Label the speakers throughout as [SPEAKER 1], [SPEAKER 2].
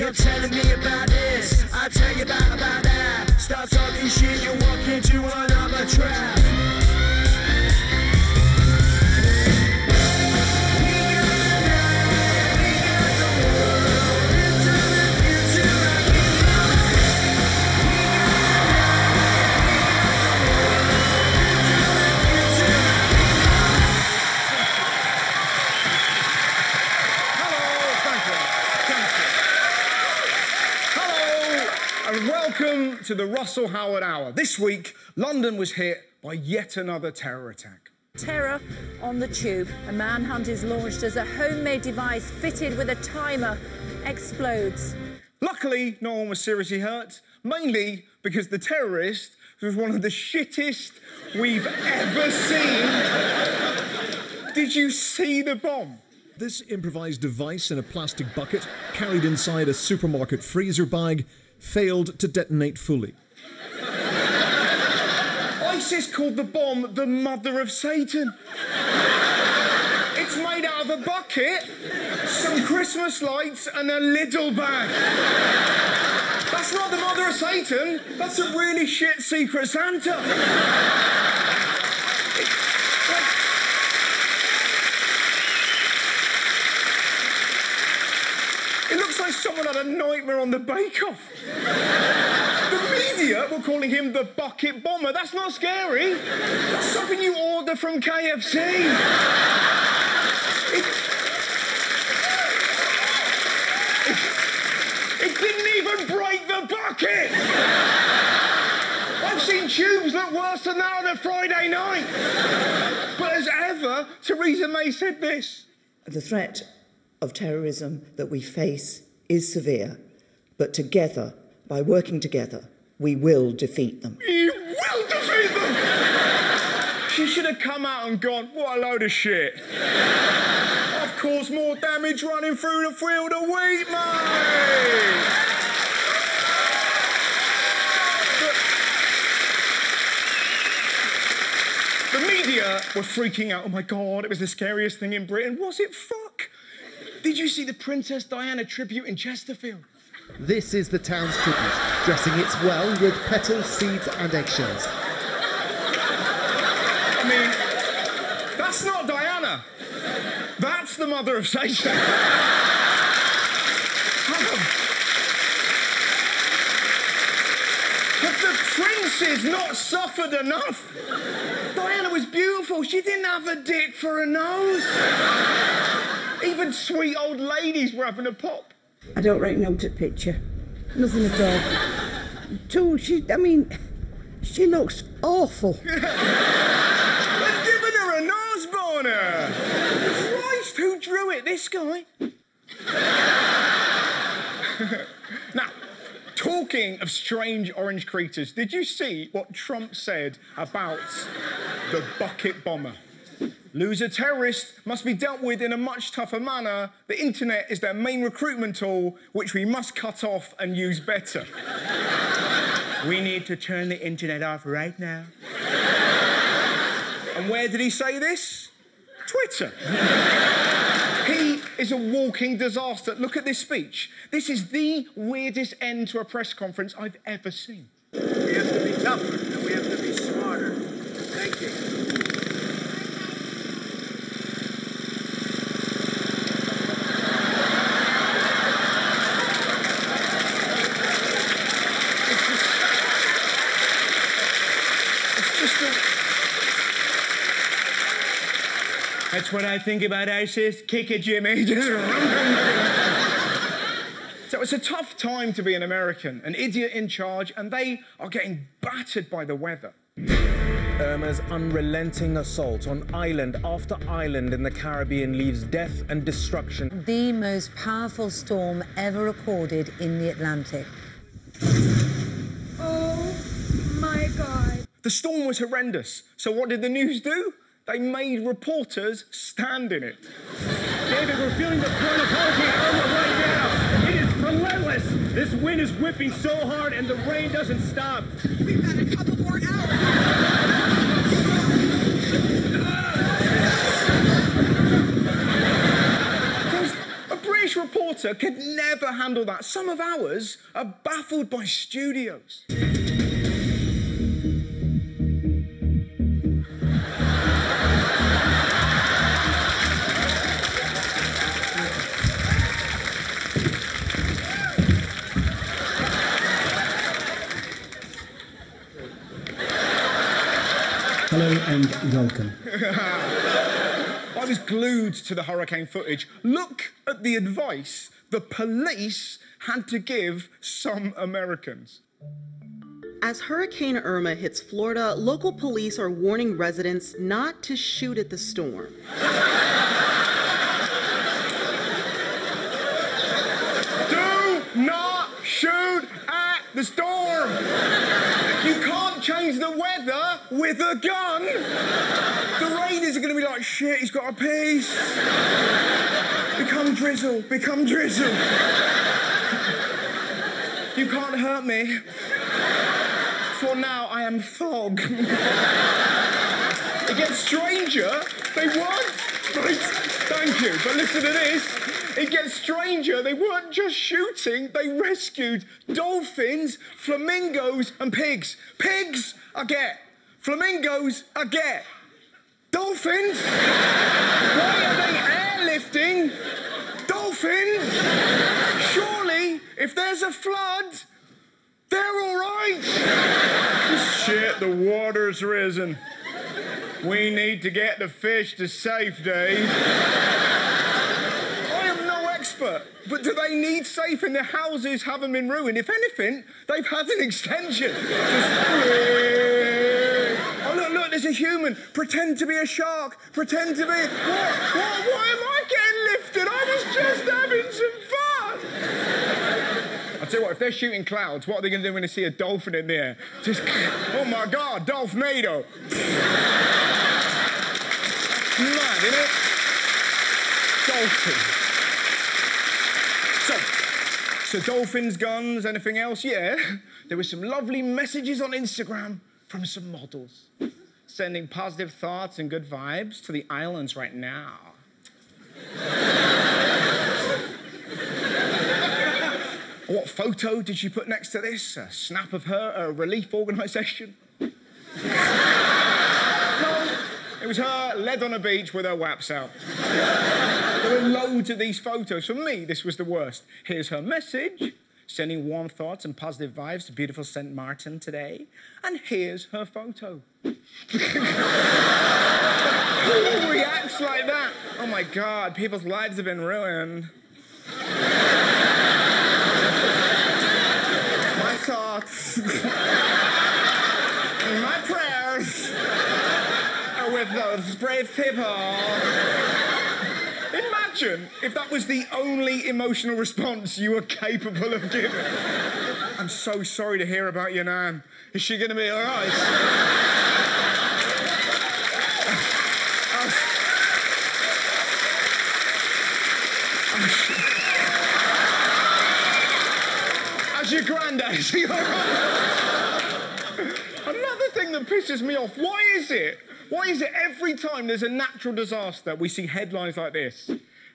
[SPEAKER 1] You're telling me about this, I tell you about that. Start talking shit, you walk into another trap.
[SPEAKER 2] Welcome to the Russell Howard Hour. This week, London was hit by yet another terror attack.
[SPEAKER 3] Terror on the tube. A manhunt is launched as a homemade device fitted with a timer explodes.
[SPEAKER 2] Luckily, no one was seriously hurt, mainly because the terrorist was one of the shittest we've ever seen. Did you see the bomb?
[SPEAKER 4] This improvised device in a plastic bucket, carried inside a supermarket freezer bag, failed to detonate fully.
[SPEAKER 2] ISIS called the bomb the mother of Satan. It's made out of a bucket, some Christmas lights and a little bag. That's not the mother of Satan, that's a really shit Secret Santa. It looks like someone had a nightmare on the bake-off. The media were calling him the bucket bomber. That's not scary. That's something you order from KFC. It didn't even break the bucket. I've seen tubes look worse than that on a Friday night. But as ever, Theresa May said this.
[SPEAKER 5] The threat of terrorism that we face is severe, but together, by working together, we will defeat them.
[SPEAKER 2] We will defeat them! She should have come out and gone, what a load of shit. I've caused more damage running through the field of wheat, mate! The media were freaking out. Oh my God, it was the scariest thing in Britain. Was it fuck? Did you see the Princess Diana tribute in Chesterfield?
[SPEAKER 6] This is the town's tribute, dressing its well with petals, seeds and eggshells.
[SPEAKER 2] I mean, that's not Diana. That's the mother of Satan. Have the princes not suffered enough? Diana was beautiful. She didn't have a dick for a nose. Even sweet old ladies were having a pop.
[SPEAKER 7] I don't reckon out at picture. Nothing at all. She looks awful.
[SPEAKER 2] They've given her a nose boner. Christ, who drew it? This guy? Now, talking of strange orange creatures, did you see what Trump said about the bucket bomber? Loser terrorists must be dealt with in a much tougher manner. The internet is their main recruitment tool, which we must cut off and use better. We need to turn the internet off right now. And where did he say this? Twitter. He is a walking disaster. Look at this speech. This is the weirdest end to a press conference I've ever seen.
[SPEAKER 1] We have to be tougher and we have to be smarter. Thank you.
[SPEAKER 2] That's what I think about ISIS. Kick it, Jimmy. So it's a tough time to be an American, an idiot in charge, and they are getting battered by the weather.
[SPEAKER 8] Irma's unrelenting assault on island after island in the Caribbean leaves death and destruction.
[SPEAKER 3] The most powerful storm ever recorded in the Atlantic.
[SPEAKER 7] Oh my God.
[SPEAKER 2] The storm was horrendous. So what did the news do? They made reporters stand in it.
[SPEAKER 9] David, we're feeling the brunt of Hurricane Irma right now. It is relentless. This wind is whipping so hard and the rain doesn't stop.
[SPEAKER 10] We've got a couple more hours.
[SPEAKER 2] A British reporter water could never handle that. Some of ours are baffled by studios.
[SPEAKER 11] Hello and welcome.
[SPEAKER 2] I was glued to the hurricane footage. Look at the advice the police had to give some Americans.
[SPEAKER 12] As Hurricane Irma hits Florida, local police are warning residents not to shoot at the storm.
[SPEAKER 2] Do not shoot at the storm. You can't change the weather with a gun. The raiders are going to be like, shit, he's got a piece. Become drizzle, become drizzle. You can't hurt me. For now, I am fog. It gets stranger. They weren't. Right, thank you. But listen to this. It gets stranger. They weren't just shooting. They rescued dolphins, flamingos, and pigs. Pigs, I get. Flamingos, I get. Dolphins? Why are they airlifting dolphins? Surely, if there's a flood, they're all right. Shit, the water's risen. We need to get the fish to safety. I am no expert, but do they need safe and their houses haven't been ruined? If anything, they've had an extension. Oh, look, there's a human. Pretend to be a shark. Pretend to be... What? Why am I getting lifted? I was just having some fun. I'll tell you what, if they're shooting clouds, what are they going to do when they see a dolphin in the air? Just, oh my God, Dolphinado. Mad, isn't it? Dolphin. So dolphins, guns, anything else? Yeah. There were some lovely messages on Instagram from some models. Sending positive thoughts and good vibes to the islands right now. What photo did she put next to this? A snap of her at a relief organisation? No, it was her led on a beach with her waps out. There were loads of these photos. For me, this was the worst. Here's her message, sending warm thoughts and positive vibes to beautiful St. Martin today. And here's her photo. Who reacts like that? Oh my God, people's lives have been ruined. My thoughts and my prayers are with those brave people. Imagine if that was the only emotional response you were capable of giving. I'm so sorry to hear about your nan. Is she going to be all right? How's your granddad? Is he all right? Another thing that pisses me off, why is it every time there's a natural disaster we see headlines like this?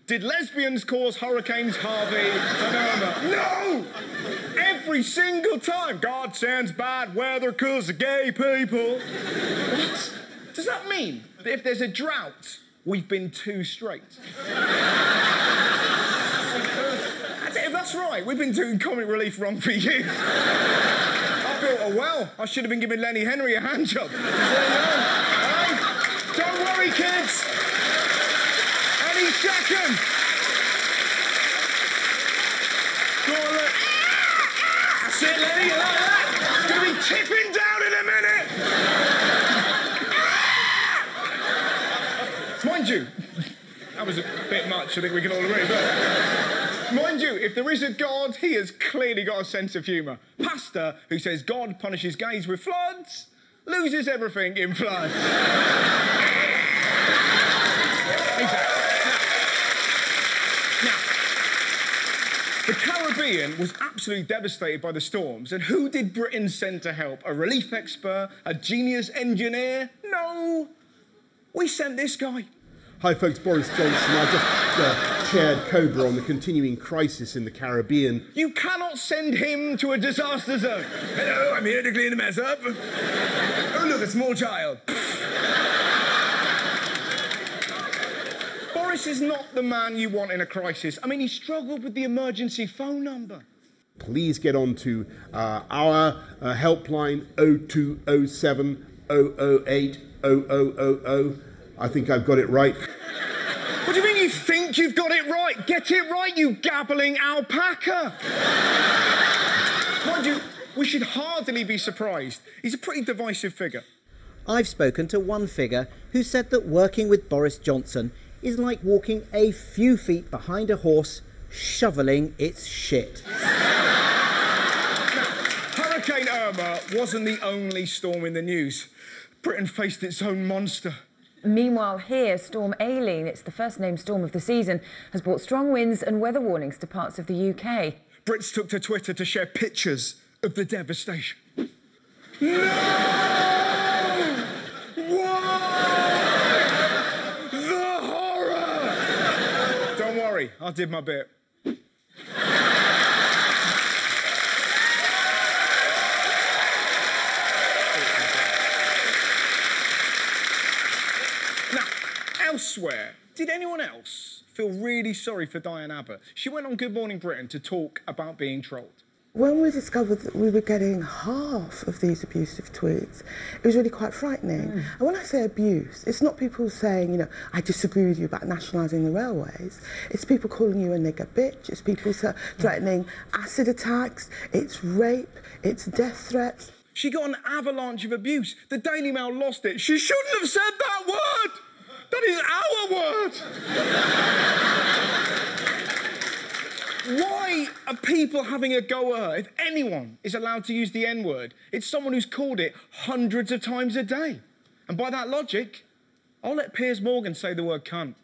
[SPEAKER 2] Did lesbians cause hurricanes Harvey and Irma? No! Every single time. God sends bad weather because of gay people. What? Does that mean that if there's a drought, we've been too straight? If that's right, we've been doing comic relief wrong for years. I built a well. I should have been giving Lenny Henry a hand job. There you go. Hey, don't worry, kids. Any second. Go on, look. That's it, Lenny, you like that? It's going to be tipping down in a minute. Mind you, that was a bit much, I think we can all agree, but... Mind you, if there is a God, he has clearly got a sense of humour. Pastor who says God punishes gays with floods loses everything in floods. Now, the Caribbean was absolutely devastated by the storms, and who did Britain send to help? A relief expert? A genius engineer? No. We sent this guy.
[SPEAKER 13] Hi folks, Boris Johnson. I just chaired Cobra on the continuing crisis in the Caribbean.
[SPEAKER 2] You cannot send him to a disaster zone. Hello, I'm here to clean the mess up. Oh, look, a small child. Boris is not the man you want in a crisis. I mean, he struggled with the emergency phone number.
[SPEAKER 13] Please get on to our helpline 0207 008 0000. I think I've got it right.
[SPEAKER 2] What do you mean you think you've got it right? Get it right, you gabbling alpaca! Mind you, we should hardly be surprised. He's a pretty divisive figure.
[SPEAKER 14] I've spoken to one figure who said that working with Boris Johnson is like walking a few feet behind a horse, shoveling its shit.
[SPEAKER 2] Hurricane Irma wasn't the only storm in the news. Britain faced its own monster.
[SPEAKER 3] Meanwhile here, Storm Aileen, it's the first named storm of the season, has brought strong winds and weather warnings to parts of the UK.
[SPEAKER 2] Brits took to Twitter to share pictures of the devastation. No! Why? The horror! Don't worry, I did my bit. Elsewhere, did anyone else feel really sorry for Diane Abbott? She went on Good Morning Britain to talk about being trolled.
[SPEAKER 7] When we discovered that we were getting half of these abusive tweets, it was really quite frightening. And when I say abuse, it's not people saying, you know, I disagree with you about nationalising the railways. It's people calling you a nigger bitch. It's people threatening acid attacks. It's rape. It's death threats.
[SPEAKER 2] She got an avalanche of abuse. The Daily Mail lost it. She shouldn't have said that word! That is our word! Why are people having a go at her? If anyone is allowed to use the N-word, it's someone who's called it hundreds of times a day. And by that logic, I'll let Piers Morgan say the word cunt.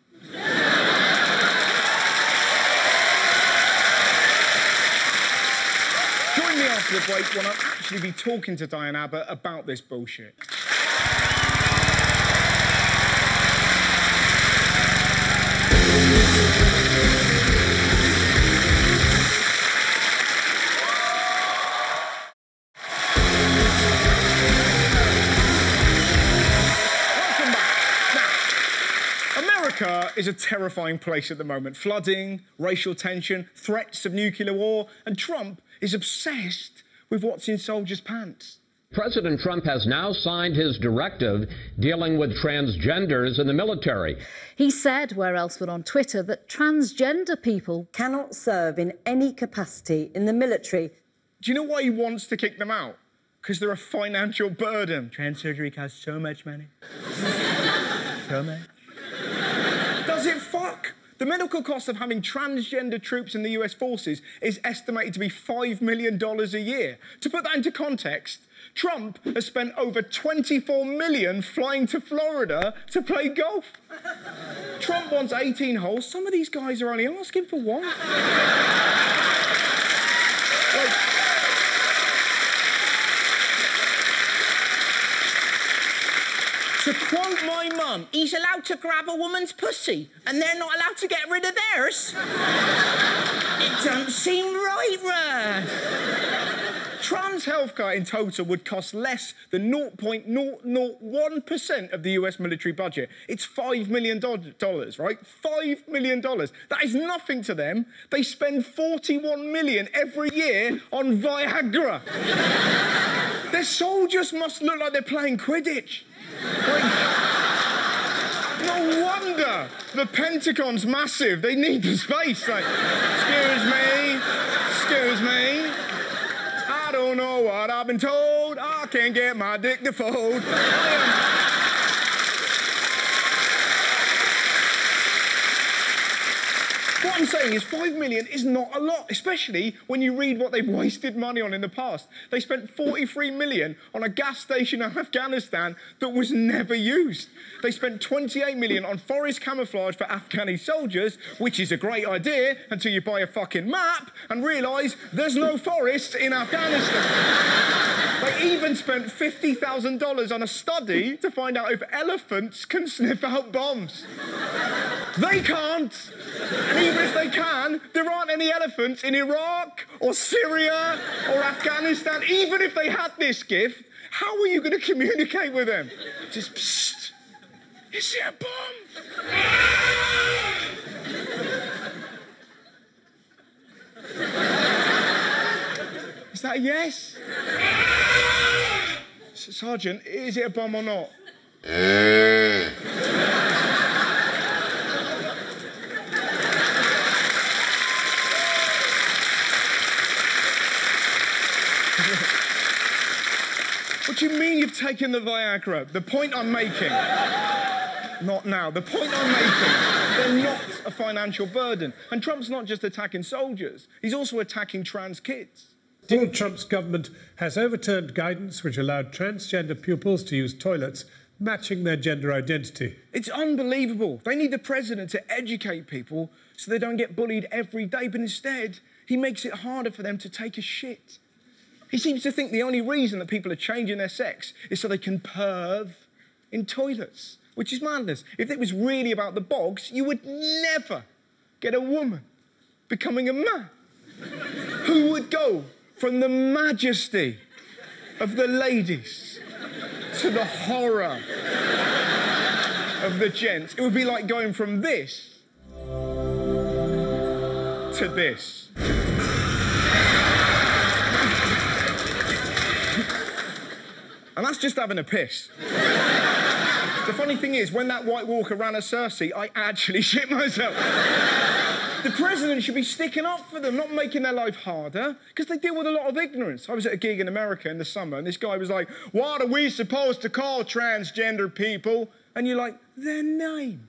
[SPEAKER 2] Join me after the break when I'll actually be talking to Diane Abbott about this bullshit. America is a terrifying place at the moment. Flooding, racial tension, threats of nuclear war, and Trump is obsessed with what's in soldiers' pants.
[SPEAKER 15] President Trump has now signed his directive dealing with transgenders in the military.
[SPEAKER 16] He said, where else but on Twitter, that transgender people
[SPEAKER 17] cannot serve in any capacity in the military.
[SPEAKER 2] Do you know why he wants to kick them out? Because they're a financial burden. Trans surgery costs so much money. So much. Does it fuck? The medical cost of having transgender troops in the US forces is estimated to be $5 million a year. To put that into context, Trump has spent over $24 million flying to Florida to play golf. Trump wants 18 holes. Some of these guys are only asking for one. To quote my mum, he's allowed to grab a woman's pussy and they're not allowed to get rid of theirs. It don't seem right, Russ. Trans healthcare in total would cost less than 0.001% of the US military budget. It's $5 million, right? $5 million. That is nothing to them. They spend $41 million every year on Viagra. Their soldiers must look like they're playing Quidditch. Like, no wonder the Pentagon's massive. They need the space. Like, excuse me. I don't know what I've been told. I can't get my dick to fold. What I'm saying is $5 million is not a lot, especially when you read what they've wasted money on in the past. They spent $43 million on a gas station in Afghanistan that was never used. They spent $28 million on forest camouflage for Afghani soldiers, which is a great idea until you buy a fucking map and realise there's no forests in Afghanistan. They even spent $50,000 on a study to find out if elephants can sniff out bombs. They can't. And even if they can, there aren't any elephants in Iraq or Syria or Afghanistan. Even if they had this gift, how are you going to communicate with them? Just, psst, is it a bomb? Is that a yes? Sergeant, is it a bomb or not? What do you mean you've taken the Viagra? The point I'm making... Not now. The point I'm making, they're not a financial burden. And Trump's not just attacking soldiers. He's also attacking trans kids.
[SPEAKER 18] Donald Trump's government has overturned guidance which allowed transgender pupils to use toilets matching their gender identity.
[SPEAKER 2] It's unbelievable. They need the president to educate people so they don't get bullied every day, but instead, he makes it harder for them to take a shit. He seems to think the only reason that people are changing their sex is so they can perv in toilets, which is madness. If it was really about the bogs, you would never get a woman becoming a man who would go from the majesty of the ladies to the horror of the gents. It would be like going from this to this. And that's just having a piss. The funny thing is, when that White Walker ran at Cersei, I actually shit myself. The president should be sticking up for them, not making their life harder, because they deal with a lot of ignorance. I was at a gig in America in the summer, and this guy was like, what are we supposed to call transgender people? And you're like, their name.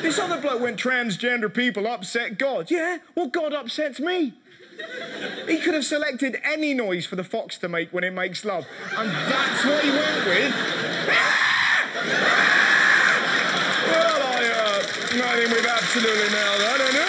[SPEAKER 2] This other bloke went, transgender people upset God. Yeah, well, God upsets me. He could have selected any noise for the fox to make when it makes love. And that's what he went with. Well, I think we've absolutely nailed that, don't you?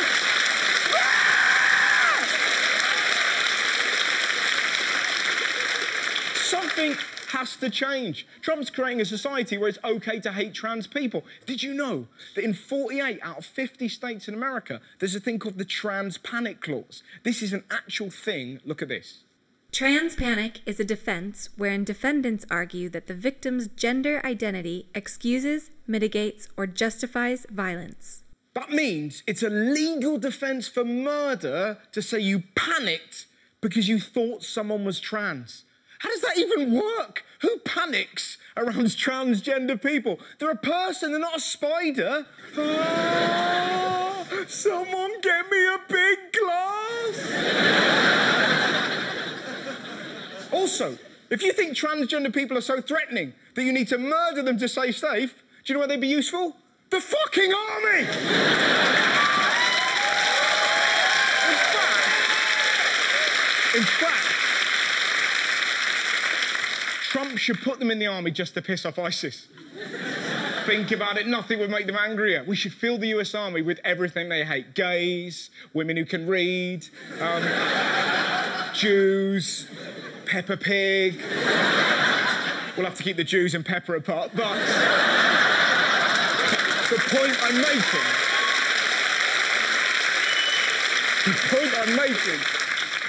[SPEAKER 2] Something has to change. Trump's creating a society where it's okay to hate trans people. Did you know that in 48 out of 50 states in America, there's a thing called the Transpannic Clause? This is an actual thing. Look at this.
[SPEAKER 19] Transpanic is a defense wherein defendants argue that the victim's gender identity excuses, mitigates, or justifies violence.
[SPEAKER 2] That means it's a legal defense for murder to say you panicked because you thought someone was trans. How does that even work? Who panics around transgender people? They're a person, they're not a spider. Oh, someone get me a big glass. Also, if you think transgender people are so threatening that you need to murder them to stay safe, do you know where they'd be useful? The fucking army! In fact, Trump should put them in the army just to piss off ISIS. Think about it, nothing would make them angrier. We should fill the US Army with everything they hate. Gays, women who can read, Jews, Peppa Pig. We'll have to keep the Jews and Pepper apart, but the point I'm making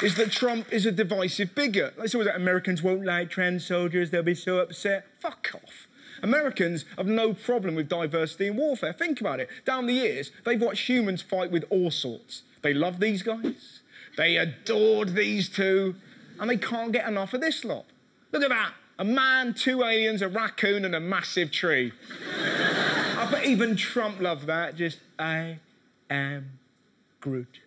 [SPEAKER 2] is that Trump is a divisive bigot. It's always like, Americans won't like trans soldiers, they'll be so upset. Fuck off. Americans have no problem with diversity in warfare. Think about it. Down the years, they've watched humans fight with all sorts. They love these guys, they adored these two, and they can't get enough of this lot. Look at that. A man, 2 aliens, a raccoon, and a massive tree. I bet even Trump loved that. Just, I am Groot.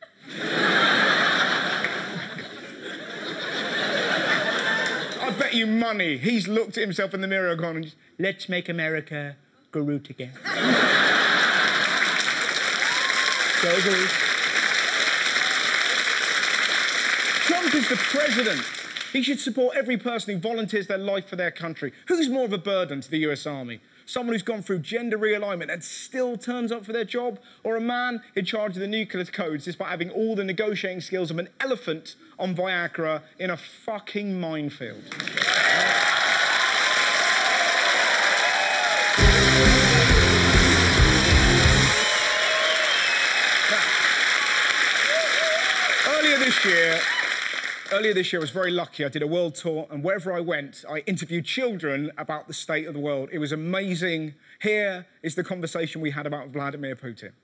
[SPEAKER 2] I bet you money he's looked at himself in the mirror and gone, let's make America Groot again. So Groot. Trump is the president. He should support every person who volunteers their life for their country. Who's more of a burden to the US Army? Someone who's gone through gender realignment and still turns up for their job? Or a man in charge of the nuclear codes despite having all the negotiating skills of an elephant on Viagra in a fucking minefield? Earlier this year, I was very lucky. I did a world tour, and wherever I went, I interviewed children about the state of the world. It was amazing. Here is the conversation we had about Vladimir Putin.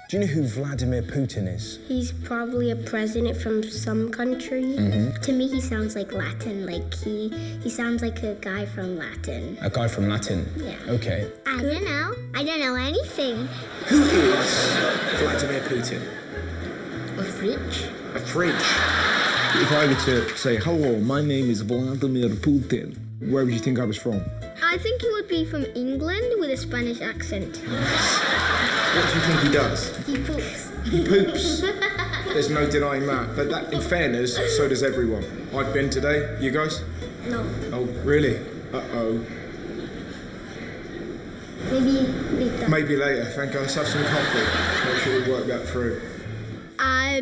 [SPEAKER 8] Do you know who Vladimir Putin is?
[SPEAKER 20] He's probably a president from some country. To me, he sounds like Latin. Like he sounds like a guy from Latin.
[SPEAKER 8] A guy from Latin?
[SPEAKER 20] Yeah.
[SPEAKER 8] Okay.
[SPEAKER 20] I don't know. I don't know anything.
[SPEAKER 8] Who is Vladimir Putin?
[SPEAKER 20] A fridge.
[SPEAKER 8] A fridge? If I were to say, hello, my name is Vladimir Putin, where would you think I was from?
[SPEAKER 20] I think he would be from England with a Spanish accent.
[SPEAKER 8] What do you think he does?
[SPEAKER 20] He poops.
[SPEAKER 8] He poops. There's no denying that. But that, in fairness, so does everyone. I've been today. You guys?
[SPEAKER 20] No.
[SPEAKER 8] Oh, really? Uh-oh.
[SPEAKER 20] Maybe later.
[SPEAKER 8] Maybe later. Thank God. Let's have some coffee. Make sure we work that through.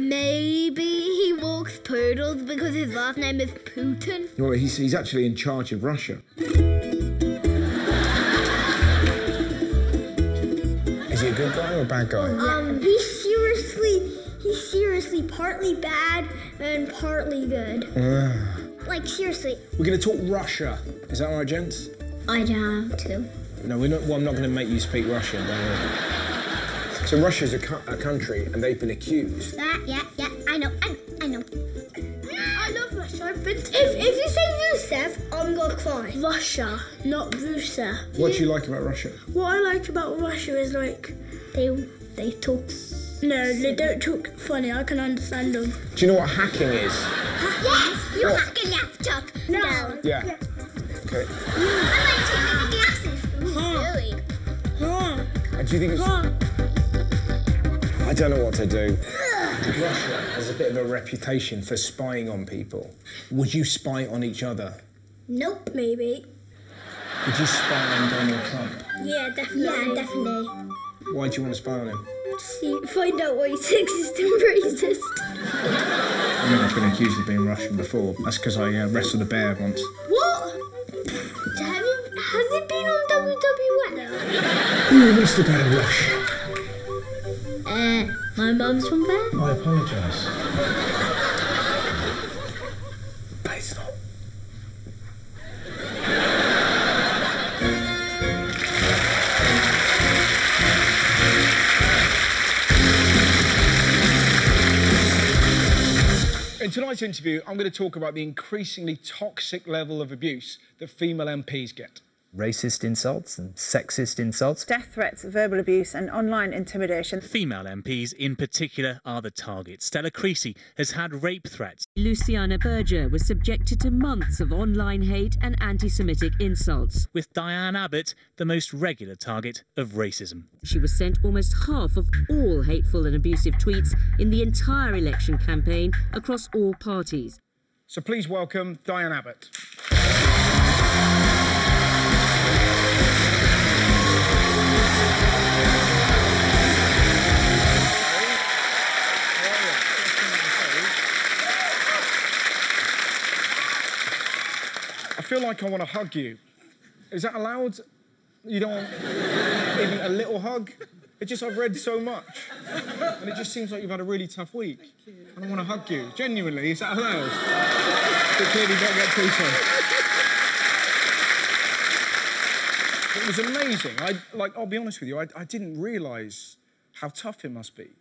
[SPEAKER 20] Maybe he walks poodles because his last name is Putin.
[SPEAKER 8] Well, he's actually in charge of Russia. Is he a good guy or a bad guy?
[SPEAKER 20] He's seriously partly bad and partly good. Like, seriously.
[SPEAKER 8] We're going to talk Russia. Is that all right, gents?
[SPEAKER 20] I don't have to.
[SPEAKER 8] No, we're not. Well, I'm not going to make you speak Russian, don't worry. So Russia's a country, and they've been accused.
[SPEAKER 20] Yeah, I know. I love Russia, but if you say Rusev, I'm gonna cry. Russia, not Rusev.
[SPEAKER 8] What do you like about Russia?
[SPEAKER 20] What I like about Russia is like they talk. No, they don't talk funny. I can understand them.
[SPEAKER 8] Do you know what hacking is?
[SPEAKER 20] Yes, you hack a laptop. No.
[SPEAKER 8] Yeah. Okay.
[SPEAKER 20] I like to hack the glasses. Really?
[SPEAKER 8] And do you think it's... I don't know what to do. Russia has a bit of a reputation for spying on people. Would you spy on each other?
[SPEAKER 20] Nope, maybe.
[SPEAKER 8] Would you spy on Donald Trump?
[SPEAKER 20] Yeah, definitely. Yeah, definitely.
[SPEAKER 8] Why do you want to spy on him?
[SPEAKER 20] See, find out why he's sexist and racist.
[SPEAKER 8] I mean, I've been accused of being Russian before. That's because I wrestled a bear once.
[SPEAKER 20] What? Has it been on WWF?
[SPEAKER 8] Who wants the bear Rush?
[SPEAKER 20] My mum's from there.
[SPEAKER 8] I apologise. But it's not.
[SPEAKER 2] In tonight's interview, I'm going to talk about the increasingly toxic level of abuse that female MPs get.
[SPEAKER 21] Racist insults and sexist insults.
[SPEAKER 22] Death threats, verbal abuse and online intimidation.
[SPEAKER 23] Female MPs in particular are the target. Stella Creasy has had rape threats.
[SPEAKER 24] Luciana Berger was subjected to months of online hate and anti-Semitic insults.
[SPEAKER 23] With Diane Abbott the most regular target of racism.
[SPEAKER 24] She was sent almost half of all hateful and abusive tweets in the entire election campaign across all parties.
[SPEAKER 2] So please welcome Diane Abbott. I feel like I want to hug you. Is that allowed? You don't want even a little hug? I've read so much. And it just seems like you've had a really tough week. And I want to hug you. Genuinely, is that allowed? But clearly don't get too tough. It was amazing. I'll be honest with you, I didn't realise how tough it must be.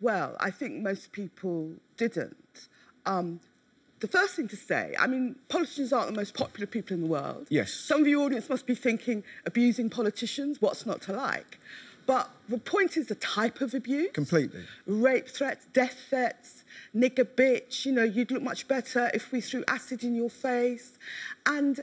[SPEAKER 7] Well, I think most people didn't. The first thing to say, I mean, politicians aren't the most popular people in the world.
[SPEAKER 2] Yes.
[SPEAKER 7] Some of your audience must be thinking, abusing politicians, what's not to like? But the point is the type of abuse.
[SPEAKER 2] Completely.
[SPEAKER 7] Rape threats, death threats, nigger bitch, you know, you'd look much better if we threw acid in your face. And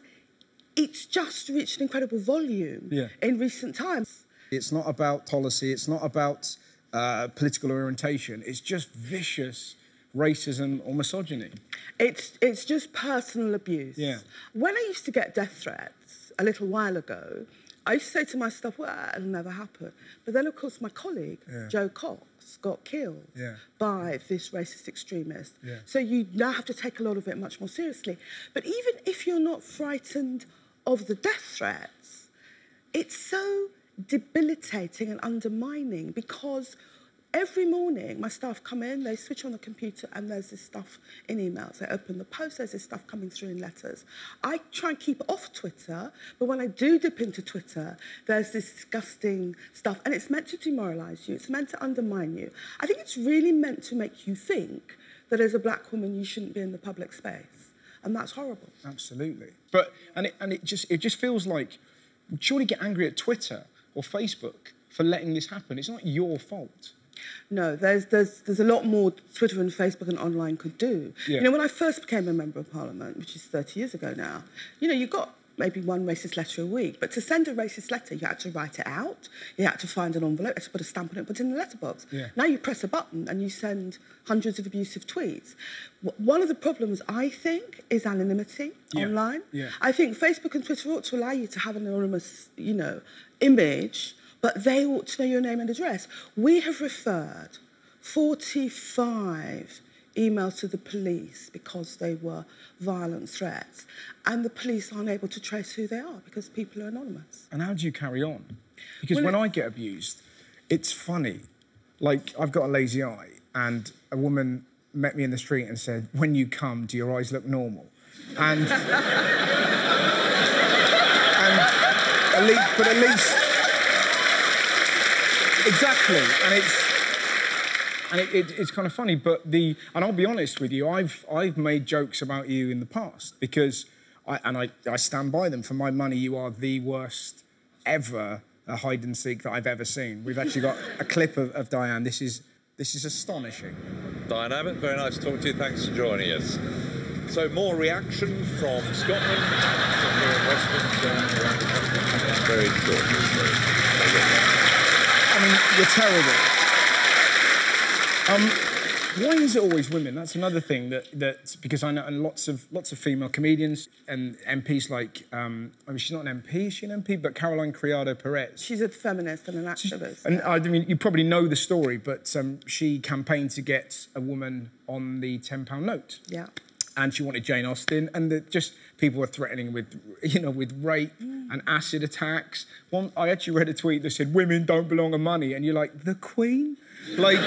[SPEAKER 7] it's just reached an incredible volume in recent times.
[SPEAKER 2] It's not about policy, it's not about political orientation, it's just vicious racism or misogyny.
[SPEAKER 7] It's just personal abuse.
[SPEAKER 2] Yeah.
[SPEAKER 7] When I used to get death threats a little while ago, I used to say to myself, well, it'll never happen. But then, of course, my colleague, Joe Cox, got killed by this racist extremist. So you now have to take a lot of it much more seriously. But even if you're not frightened of the death threats, it's so debilitating and undermining, because every morning my staff come in, they switch on the computer and there's this stuff in emails. They open the post, there's this stuff coming through in letters. I try and keep off Twitter, but when I do dip into Twitter, there's this disgusting stuff, and it's meant to demoralise you, it's meant to undermine you. I think it's really meant to make you think that as a black woman you shouldn't be in the public space, and that's horrible.
[SPEAKER 2] Absolutely. But it just feels like, surely get angry at Twitter or Facebook for letting this happen. It's not your fault.
[SPEAKER 7] No, there's a lot more Twitter and Facebook and online could do.
[SPEAKER 2] Yeah.
[SPEAKER 7] You know, when I first became a member of Parliament, which is 30 years ago now, you know, you got maybe one racist letter a week, but to send a racist letter, you had to write it out, you had to find an envelope, you had to put a stamp on it, put it in the letterbox.
[SPEAKER 2] Yeah.
[SPEAKER 7] Now you press a button and you send hundreds of abusive tweets. One of the problems, I think, is anonymity online.
[SPEAKER 2] Yeah.
[SPEAKER 7] I think Facebook and Twitter ought to allow you to have an anonymous, you know, image, but they ought to know your name and address. We have referred 45 emails to the police because they were violent threats, and the police aren't able to trace who they are because people are anonymous.
[SPEAKER 2] And how do you carry on? Because when I get abused, it's funny. Like, I've got a lazy eye, and a woman met me in the street and said, "When you come, do your eyes look normal?" And, at least, exactly, and it's kind of funny, but and I'll be honest with you, I've made jokes about you in the past because I stand by them. For my money, you are the worst ever hide and seek that I've ever seen. We've actually got a clip of Diane. This is astonishing.
[SPEAKER 1] Diane Abbott, very nice to talk to you. Thanks for joining us. So more reaction from Scotland, from here in Westminster, around the country, very shortly.
[SPEAKER 2] I mean, you're terrible. Why is it always women? That's another thing that because I know and lots of female comedians and MPs like I mean, she's not an MP, is she an MP? But Caroline Criado Perez.
[SPEAKER 7] She's a feminist and an activist.
[SPEAKER 2] And I mean, you probably know the story, but she campaigned to get a woman on the £10 note.
[SPEAKER 7] Yeah.
[SPEAKER 2] And she wanted Jane Austen, and just people were threatening with rape and acid attacks. I actually read a tweet that said, "Women don't belong on money," and you're like, the Queen? Like,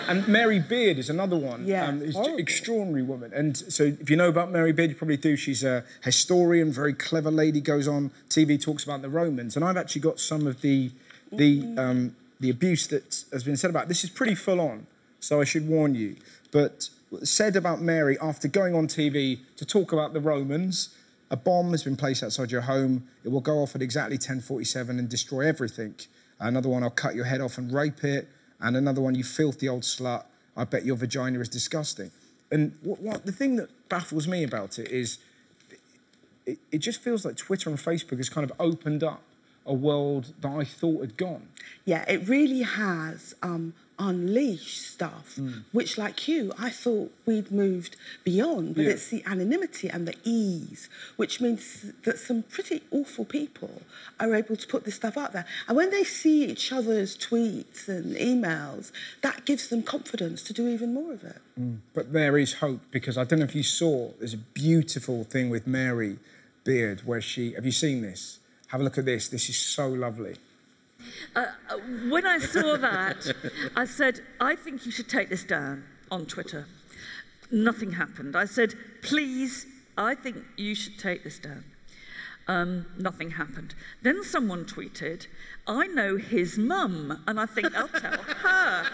[SPEAKER 2] and Mary Beard is another one.
[SPEAKER 7] Yeah,
[SPEAKER 2] who's an extraordinary woman. And so if you know about Mary Beard, you probably do. She's a historian, very clever lady, goes on TV, talks about the Romans. And I've actually got some of the abuse that has been said about it. This is pretty full on, so I should warn you. But said about Mary after going on TV to talk about the Romans, a bomb has been placed outside your home. It will go off at exactly 10:47 and destroy everything. Another one, I'll cut your head off and rape it. And another one, you filthy old slut, I bet your vagina is disgusting. And the thing that baffles me about it is it just feels like Twitter and Facebook has kind of opened up a world that I thought had gone.
[SPEAKER 7] Yeah, it really has unleashed stuff, which, like you, I thought we'd moved beyond, but it's the anonymity and the ease, which means that some pretty awful people are able to put this stuff out there. And when they see each other's tweets and emails, that gives them confidence to do even more of it.
[SPEAKER 2] But there is hope, because I don't know if you saw, there's a beautiful thing with Mary Beard where have you seen this? Have a look at this. This is so lovely.
[SPEAKER 4] When I saw that, I said, I think you should take this down on Twitter. Nothing happened. I said, please, I think you should take this down. Nothing happened. Then someone tweeted, I know his mum, and I think I'll tell her.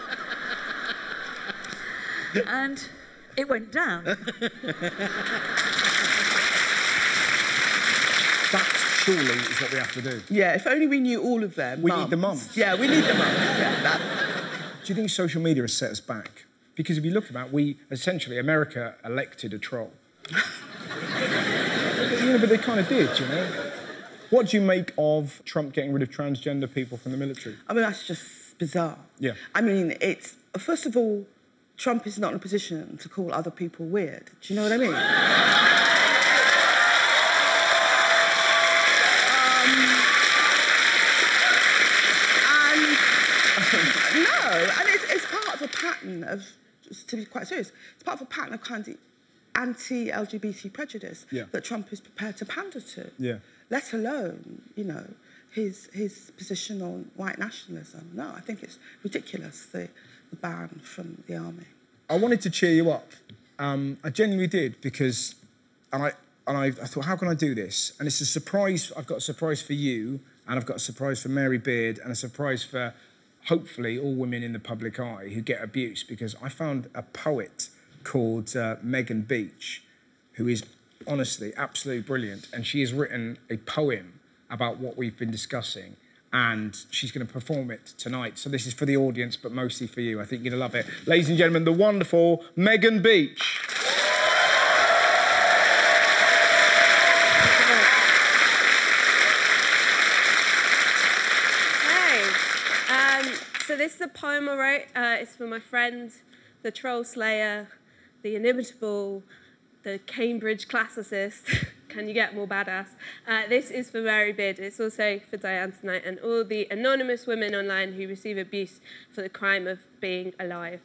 [SPEAKER 4] And it went down.
[SPEAKER 2] That surely is what we have to do.
[SPEAKER 7] Yeah, if only we knew all of them.
[SPEAKER 2] We need the mums.
[SPEAKER 7] Yeah, we need the mums. Yeah,
[SPEAKER 2] Do you think social media has set us back? Because if you look about, America elected a troll. But they kind of did, you know? What do you make of Trump getting rid of transgender people from the military?
[SPEAKER 7] I mean, that's just bizarre.
[SPEAKER 2] Yeah.
[SPEAKER 7] I mean, first of all, Trump is not in a position to call other people weird. Do you know what I mean? And it's part of a pattern of, to be quite serious, it's part of a pattern of kind of anti-LGBT prejudice that Trump is prepared to pander to.
[SPEAKER 2] Yeah.
[SPEAKER 7] Let alone, his position on white nationalism. No, I think it's ridiculous, the ban from the army.
[SPEAKER 2] I wanted to cheer you up. I genuinely did, because I thought, how can I do this? And it's a surprise. I've got a surprise for you, and I've got a surprise for Mary Beard, and a surprise for, hopefully, all women in the public eye who get abuse, because I found a poet called Megan Beach, who is honestly absolutely brilliant, and she has written a poem about what we've been discussing, and she's going to perform it tonight. So this is for the audience, but mostly for you. I think you're going to love it. Ladies and gentlemen, the wonderful Megan Beach.
[SPEAKER 5] So this is a poem I wrote. It's for my friend, the troll slayer, the inimitable, the Cambridge classicist. Can you get more badass? This is for Mary Beard. It's also for Diane tonight and all the anonymous women online who receive abuse for the crime of being alive.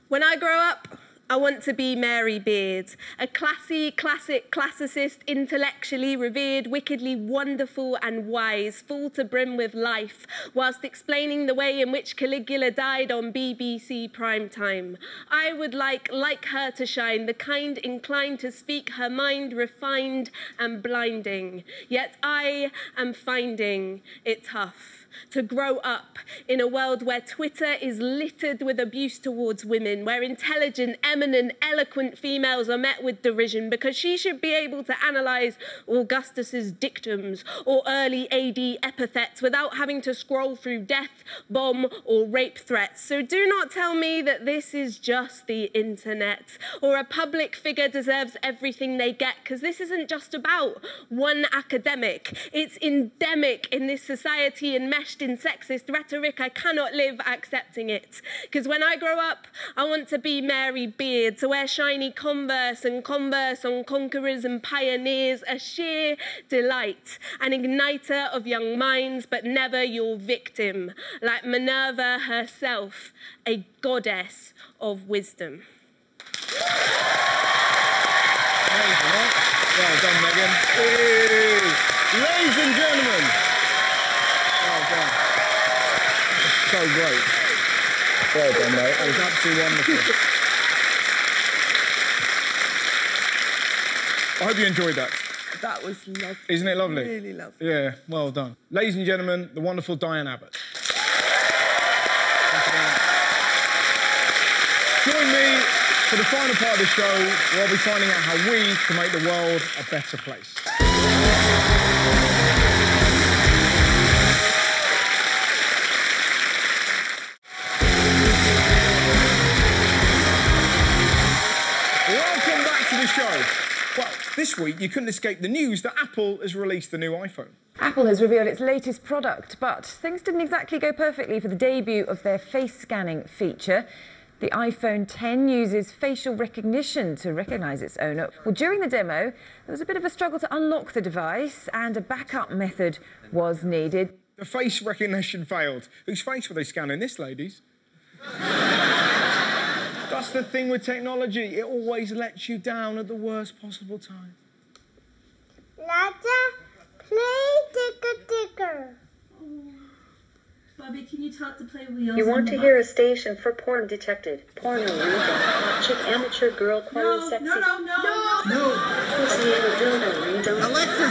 [SPEAKER 5] When I grow up, I want to be Mary Beard, a classy, classic, classicist, intellectually revered, wickedly wonderful and wise, full to brim with life, whilst explaining the way in which Caligula died on BBC primetime. I would like her to shine, the kind inclined to speak her mind refined and blinding. Yet I am finding it tough to grow up in a world where Twitter is littered with abuse towards women, where intelligent, eminent, eloquent females are met with derision because she should be able to analyse Augustus's dictums or early AD epithets without having to scroll through death, bomb or rape threats. So do not tell me that this is just the internet or a public figure deserves everything they get, because this isn't just about one academic. It's endemic in this society and in sexist rhetoric. I cannot live accepting it. Because when I grow up, I want to be Mary Beard, to wear shiny Converse and converse on conquerors and pioneers, a sheer delight, an igniter of young minds, but never your victim, like Minerva herself, a goddess of wisdom.
[SPEAKER 2] Well done, Megan. Hey. Ladies and gentlemen, so great. Well done, mate. That was absolutely wonderful. I hope you enjoyed that.
[SPEAKER 7] That was lovely.
[SPEAKER 2] Isn't it lovely?
[SPEAKER 7] Really lovely.
[SPEAKER 2] Yeah, well done. Ladies and gentlemen, the wonderful Diane Abbott. Join me for the final part of the show, where I'll be finding out how we can make the world a better place. Welcome back to the show. Well, this week you couldn't escape the news that Apple has released the new iPhone.
[SPEAKER 6] Apple has revealed its latest product, but things didn't exactly go perfectly for the debut of their face scanning feature. The iPhone X uses facial recognition to recognise its owner. Well, during the demo, there was a bit of a struggle to unlock the device, and a backup method was needed.
[SPEAKER 2] The face recognition failed. Whose face were they scanning? This lady's. That's the thing with technology. It always lets you down at the worst possible time.
[SPEAKER 20] Lada, play ticker.
[SPEAKER 9] Bobby, can you talk to play wheels?
[SPEAKER 10] You want to hear a station for porn detected. Porno region. Hot chick, amateur girl, quality, sexy. No. Pussy in the dildo ringtone.
[SPEAKER 2] Alexa,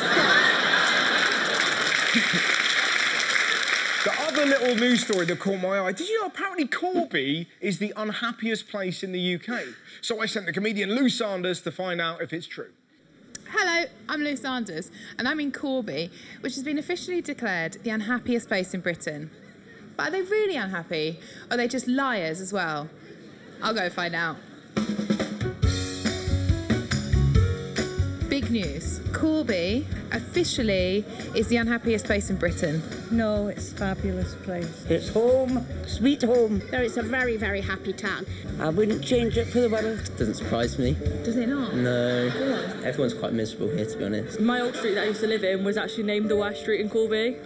[SPEAKER 2] The other little news story that caught my eye, did you know apparently Corby is the unhappiest place in the UK? So I sent the comedian Lou Sanders to find out if it's true.
[SPEAKER 25] Hello, I'm Lou Sanders, and I'm in Corby, which has been officially declared the unhappiest place in Britain. But are they really unhappy? Or are they just liars as well? I'll go find out. Big news. Corby officially is the unhappiest place in Britain.
[SPEAKER 26] No, it's a fabulous place.
[SPEAKER 27] It's home, sweet home.
[SPEAKER 26] No, it's a very, very happy town.
[SPEAKER 27] I wouldn't change it for the world.
[SPEAKER 28] Doesn't surprise me.
[SPEAKER 25] Does it not?
[SPEAKER 28] No. Everyone's quite miserable here, to be honest.
[SPEAKER 29] My old street that I used to live in was actually named the West Street in Corby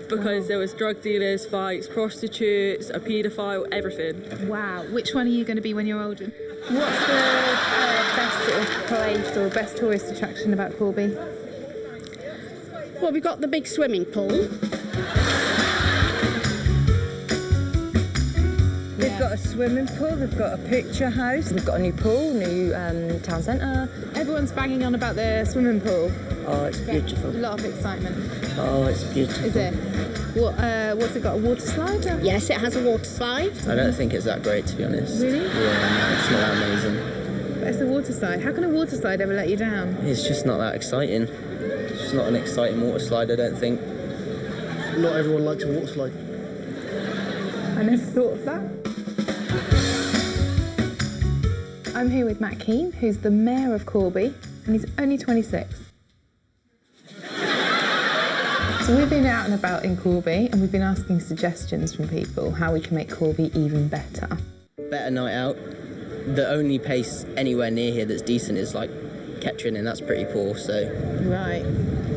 [SPEAKER 29] because there was drug dealers, fights, prostitutes, a paedophile, everything.
[SPEAKER 25] Wow. Which one are you going to be when you're older?
[SPEAKER 26] What's the best sort of place or best tourist attraction about Corby? Well, we've got the big swimming pool.
[SPEAKER 6] They've got a swimming pool, they've got a picture house, we've got a new pool, new town centre.
[SPEAKER 25] Everyone's banging on about the swimming pool.
[SPEAKER 27] Oh, it's beautiful.
[SPEAKER 25] A lot of excitement.
[SPEAKER 27] Oh, it's beautiful.
[SPEAKER 25] Is it? What's it got, a water slide? Or?
[SPEAKER 26] Yes, it has a water slide.
[SPEAKER 28] I don't think it's that great, to be honest.
[SPEAKER 25] Really?
[SPEAKER 28] Yeah, no, it's not that amazing.
[SPEAKER 25] But it's a water slide. How can a water slide ever let you down?
[SPEAKER 28] It's just not that exciting. It's just not an exciting water slide, I don't think.
[SPEAKER 3] Not everyone likes a water slide.
[SPEAKER 25] I never thought of that. I'm here with Matt Keane, who's the mayor of Corby, and he's only 26. So we've been out and about in Corby, and we've been asking suggestions from people how we can make Corby even better.
[SPEAKER 28] Better night out. The only place anywhere near here that's decent is like Kettering, and that's pretty poor, so...
[SPEAKER 25] Right.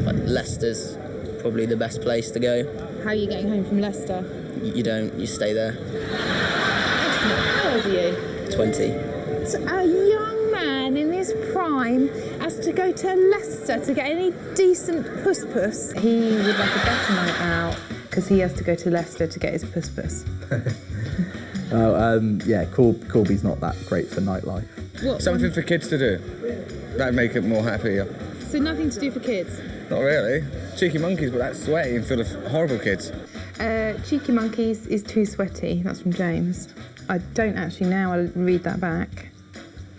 [SPEAKER 28] Like Leicester's probably the best place to go.
[SPEAKER 25] How are you getting home from Leicester?
[SPEAKER 28] You don't, you stay there.
[SPEAKER 25] How old are you?
[SPEAKER 28] 20.
[SPEAKER 25] So a young man in his prime has to go to Leicester to get any decent puss-puss. He would like a better night out because he has to go to Leicester to get his puss-puss.
[SPEAKER 9] Yeah, Corby's not that great for nightlife.
[SPEAKER 2] Something for kids to do. That'd make it more happier.
[SPEAKER 25] So nothing to do for kids?
[SPEAKER 2] Not really. Cheeky monkeys, but that's sweaty and full of horrible kids.
[SPEAKER 25] Cheeky monkeys is too sweaty. That's from James. I don't actually now. I'll read that back.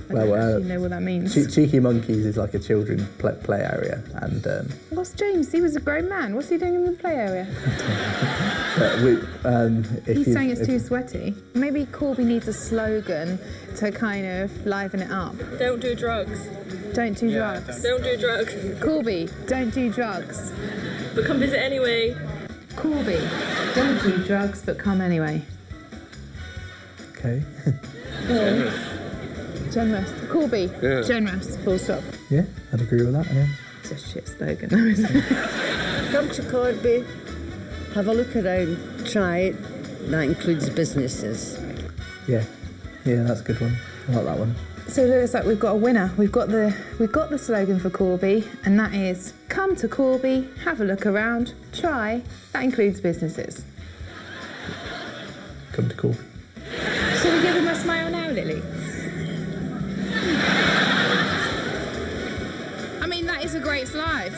[SPEAKER 25] I don't actually know what that means.
[SPEAKER 9] Cheeky Monkeys is like a children's play area, and
[SPEAKER 25] What's James? He was a grown man. What's he doing in the play area? He's saying it's too sweaty. Maybe Corby needs a slogan to kind of liven it up.
[SPEAKER 29] Don't do drugs.
[SPEAKER 25] Don't do drugs.
[SPEAKER 29] Don't do drugs.
[SPEAKER 25] Corby, don't do drugs.
[SPEAKER 29] But come visit anyway.
[SPEAKER 25] Corby, don't do drugs, but come anyway.
[SPEAKER 9] Okay.
[SPEAKER 25] Generous. Corby,
[SPEAKER 9] Yeah.
[SPEAKER 25] generous. Full stop.
[SPEAKER 9] Yeah, I'd agree with that. Yeah.
[SPEAKER 25] It's a shit slogan, though, isn't it?
[SPEAKER 27] Come to Corby, have a look around, try it. That includes businesses.
[SPEAKER 9] Yeah, that's a good one. I like that one.
[SPEAKER 25] So it looks like we've got a winner. We've got the slogan for Corby, and that is come to Corby, have a look around, try. That includes businesses.
[SPEAKER 9] Come to Corby.
[SPEAKER 25] Shall we give him a smile now, Lily? I mean, that is a great slide.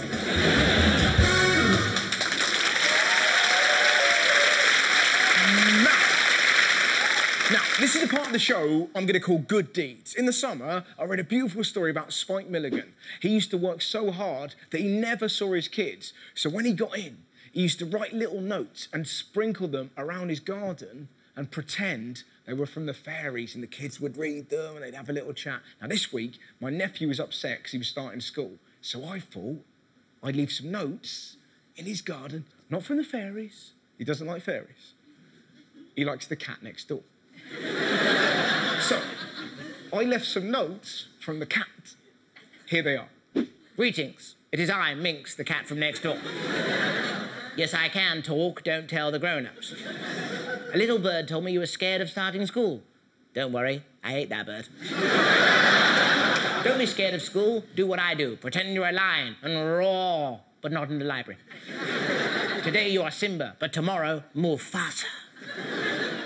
[SPEAKER 2] Now, this is the part of the show I'm going to call Good Deeds. In the summer, I read a beautiful story about Spike Milligan. He used to work so hard that he never saw his kids. So when he got in, he used to write little notes and sprinkle them around his garden and pretend they were from the fairies, and the kids would read them and they'd have a little chat. Now, this week, my nephew was upset because he was starting school. So I thought I'd leave some notes in his garden, not from the fairies. He doesn't like fairies. He likes the cat next door. So, I left some notes from the cat. Here they are. Greetings. It is I, Minx, the cat from next door. Yes, I can talk. Don't tell the grown-ups. A little bird told me you were scared of starting school. Don't worry. I hate that bird. Don't be scared of school. Do what I do. Pretend you're a lion and roar, but not in the library. Today you are Simba, but tomorrow, Mufasa.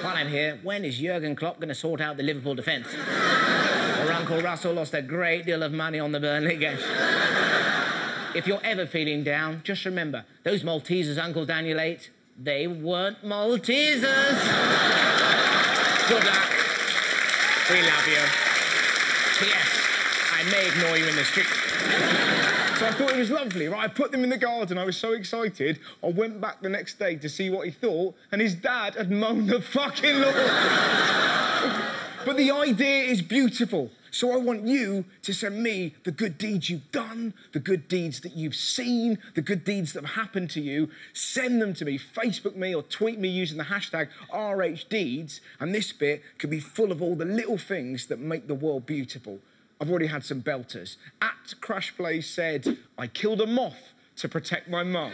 [SPEAKER 2] While I'm here, when is Jurgen Klopp going to sort out the Liverpool defence? Your Uncle Russell lost a great deal of money on the Burnley game. If you're ever feeling down, just remember, those Maltesers Uncle Daniel ate, they weren't Maltesers. Good luck. We love you. P.S. I may ignore you in the street. So I thought it was lovely, right? I put them in the garden. I was so excited. I went back the next day to see what he thought, and his dad had mown the fucking lawn. But the idea is beautiful. So I want you to send me the good deeds you've done, the good deeds that you've seen, the good deeds that have happened to you. Send them to me, Facebook me or tweet me using the hashtag RHDeeds, and this bit could be full of all the little things that make the world beautiful. I've already had some belters. At Crash Play said, I killed a moth to protect my mum.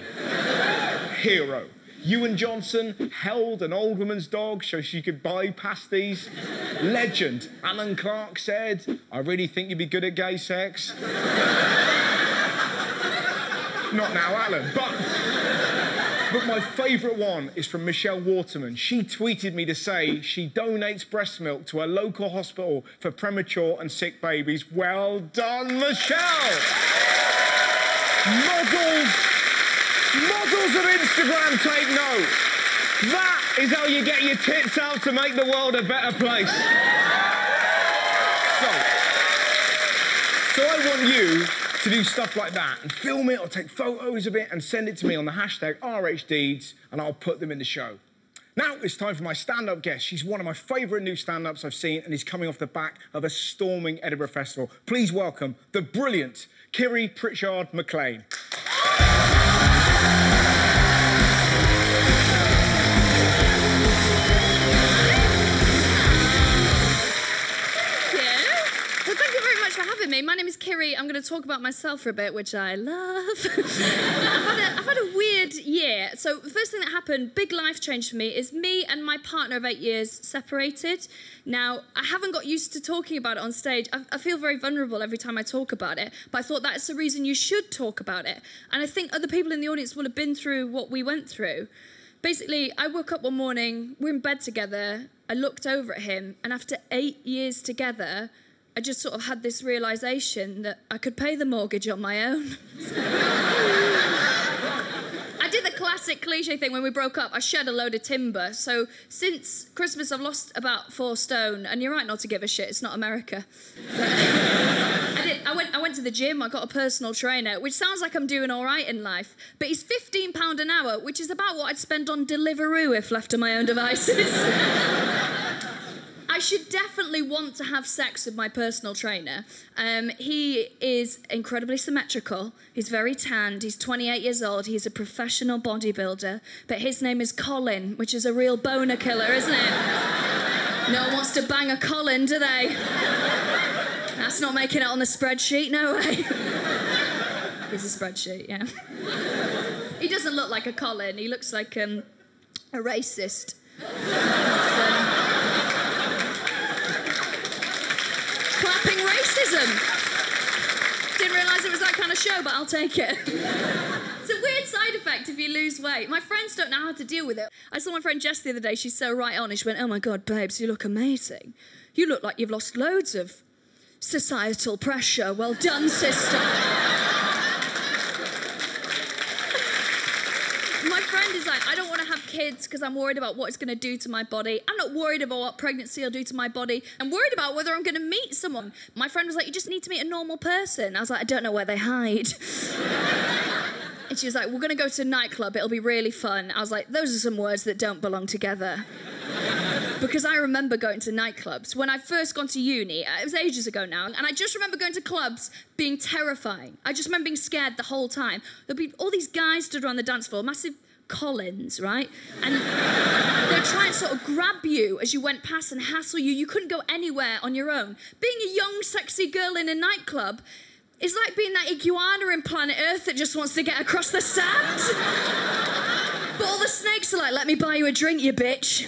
[SPEAKER 2] Hero. Ewan Johnson held an old woman's dog so she could buy pasties. Legend. Alan Clark said, I really think you'd be good at gay sex. Not now, Alan. But my favourite one is from Michelle Waterman. She tweeted me to say she donates breast milk to a local hospital for premature and sick babies. Well done, Michelle! Models of Instagram, take note. That is how you get your tits out to make the world a better place. So I want you to do stuff like that and film it or take photos of it and send it to me on the hashtag RHDeeds and I'll put them in the show. Now it's time for my stand-up guest. She's one of my favourite new stand-ups I've seen and is coming off the back of a storming Edinburgh Festival. Please welcome the brilliant Kiri Pritchard-McLean.
[SPEAKER 11] Me. My name is Kiri. I'm going to talk about myself for a bit, which I love. I've had a weird year. So the first thing that happened, big life change for me, is me and my partner of 8 years separated. Now, I haven't got used to talking about it on stage. I feel very vulnerable every time I talk about it, but I thought that's the reason you should talk about it. And I think other people in the audience will have been through what we went through. Basically, I woke up one morning, we're in bed together, I looked over at him, and after 8 years together, I just sort of had this realisation that I could pay the mortgage on my own. I did the classic cliche thing when we broke up. I shed a load of timber. So since Christmas, I've lost about 4 stone. And you're right not to give a shit. It's not America. I went to the gym. I got a personal trainer, which sounds like I'm doing all right in life. But he's £15 an hour, which is about what I'd spend on Deliveroo if left to my own devices. I should definitely want to have sex with my personal trainer. He is incredibly symmetrical. He's very tanned. He's 28 years old. He's a professional bodybuilder. But his name is Colin, which is a real boner killer, isn't it? No one wants to bang a Colin, do they? That's not making it on the spreadsheet, no way. It's a spreadsheet, yeah. He doesn't look like a Colin. He looks like a racist. Clapping racism. Didn't realise it was that kind of show, but I'll take it. It's a weird side effect if you lose weight. My friends don't know how to deal with it. I saw my friend Jess the other day. She's so right on. And she went, "Oh my God, babes, you look amazing. You look like you've lost loads of societal pressure. Well done, sister." My friend is like, "I don't want to have kids because I'm worried about what it's going to do to my body. I'm not worried about what pregnancy will do to my body. I'm worried about whether I'm going to meet someone." My friend was like, "You just need to meet a normal person." I was like, "I don't know where they hide." And she was like, "We're going to go to a nightclub. It'll be really fun." I was like, "Those are some words that don't belong together." Because I remember going to nightclubs. When I first gone to uni, it was ages ago now, and I just remember going to clubs being terrifying. I just remember being scared the whole time. There'd be all these guys stood around the dance floor, massive Collins, right? And they'd try and sort of grab you as you went past and hassle you. You couldn't go anywhere on your own. Being a young, sexy girl in a nightclub is like being that iguana in Planet Earth that just wants to get across the sand. But all the snakes are like, "Let me buy you a drink, you bitch."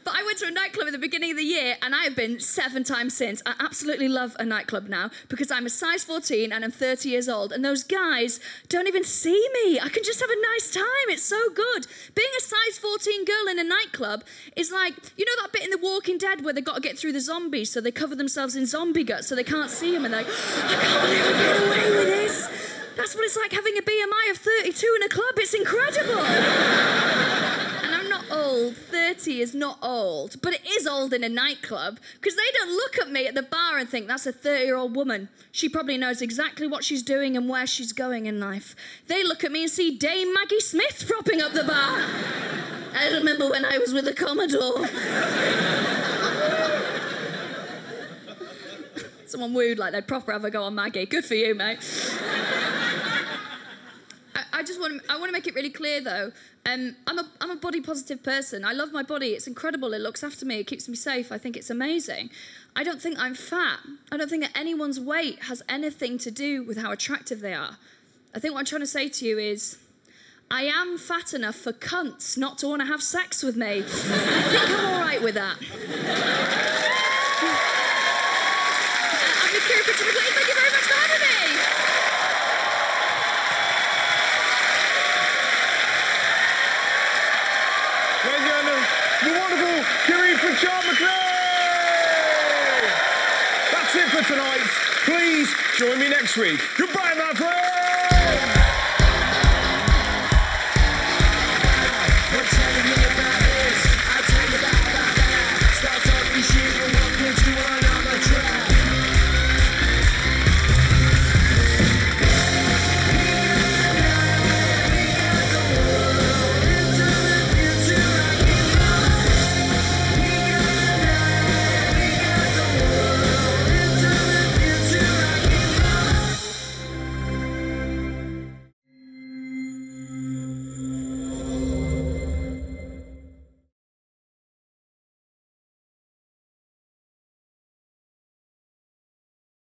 [SPEAKER 11] But I went to a nightclub at the beginning of the year, and I have been 7 times since. I absolutely love a nightclub now because I'm a size 14 and I'm 30 years old, and those guys don't even see me. I can just have a nice time. It's so good. Being a size 14 girl in a nightclub is like, you know that bit in The Walking Dead where they've got to get through the zombies, so they cover themselves in zombie guts so they can't see them, and they're like, "I can't believe I get away with this." That's what it's like having a BMI of 32 in a club. It's incredible. And I'm not old. 30 is not old. But it is old in a nightclub because they don't look at me at the bar and think, "That's a 30-year-old woman. She probably knows exactly what she's doing and where she's going in life." They look at me and see Dame Maggie Smith propping up the bar. "I remember when I was with the Commodore." Someone wooed like they'd proper have a go on Maggie. Good for you, mate. I want to make it really clear, though. I'm a body positive person. I love my body. It's incredible. It looks after me. It keeps me safe. I think it's amazing. I don't think I'm fat. I don't think that anyone's weight has anything to do with how attractive they are. I think what I'm trying to say to you is, I am fat enough for cunts not to want to have sex with me. I think I'm all right with that. I'm Kiri Pritchard-McLean. Thank you very much for having me.
[SPEAKER 2] tonight. Please join me next week. Goodbye, my friends!